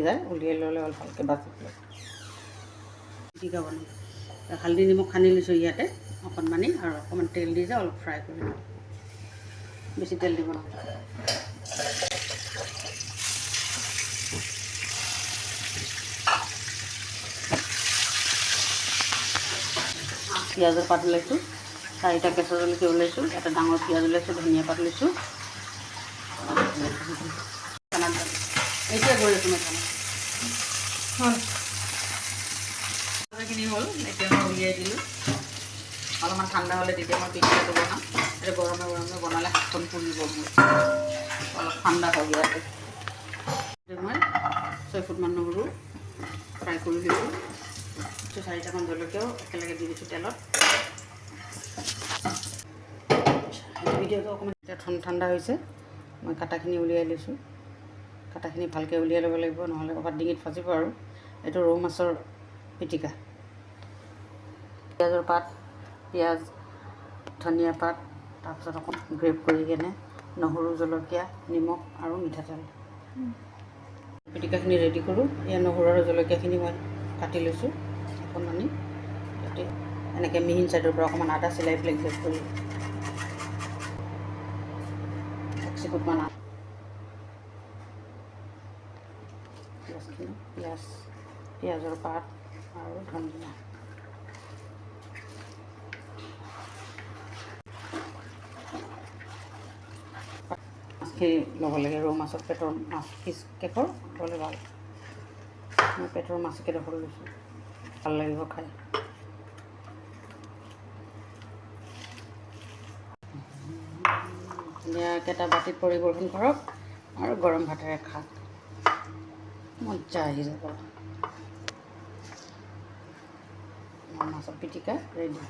যায় উলিয়াই ল'লে অলপ ভালকৈ বাজি পেলাই পিটিকা বনাম হালধি নিমখ সানি লৈছোঁ ইয়াতে অকণমানি আৰু অকণমান তেল দি অলপ ফ্ৰাই কৰি লওঁ বেছি তেল দিব নালাগে পিঁয়াজৰ পাত ওলাইছোঁ 4টা কেঁচা জলকীয়া ওলাইছোঁ এটা ডাঙৰ পিঁয়াজ ওলাইছোঁ ধনিয়া পাত লৈছোঁ এতিয়া গৈ আছোঁ মেথাখিনি হ'ল এতিয়া মই উলিয়াই দিলোঁ অলপমান ঠাণ্ডা হ'লে তেতিয়া মই পিঠাটো বনাম এতিয়া গৰমে গৰমে বনালে হাতখন পুৰিব মোৰ অলপ ঠাণ্ডা হ'ব ইয়াতে মই 6 ফুটমান নহৰু ফ্ৰাই কৰি দিছোঁ 4টামান জলকীয়াও একেলগে দি দিছোঁ তেলত ভিডিঅ'টো অকণমান এতিয়া ঠাণ্ডা হৈছে মই কাটাখিনি উলিয়াই লৈছোঁ কাটাখিনি ভালকৈ উলিয়াই ল'ব লাগিব নহ'লে ক'ৰবাত ডিঙিত ফাঁচিব আৰু এইটো ৰৌ মাছৰ পিটিকা পিঁয়াজৰ পাত পিঁয়াজ ধনিয়া পাত তাৰপিছত অকণ গ্ৰেট কৰি কেনে নহৰু জলকীয়া নিমখ আৰু মিঠাতেল পিটিকাখিনি ৰেডি কৰোঁ এই নহৰু আৰু জলকীয়াখিনি মই কাটি লৈছোঁ অকণমানি যাতে এনেকৈ মিহিন চাইডৰ পৰা অকণমান আদা চিলাই পেলাই গ্ৰেট কৰি 1 চিকুটমান পিঁয়াজৰ পাত আৰু ধনিয়া মাছখিনি ল'ব লাগে ৰৌ মাছৰ পেটৰ মাছ পিচ কেকৰ হ'লে ভাল মই পেটৰ মাছ কেইডোখৰ লৈছোঁ ভাল লাগিব খাই ধুনীয়াকৈ এটা বাতিত পৰিৱেশন কৰক আৰু গৰম ভাতেৰে খাওক মজা আহি যাব মাছৰ পিটিকা ৰেডি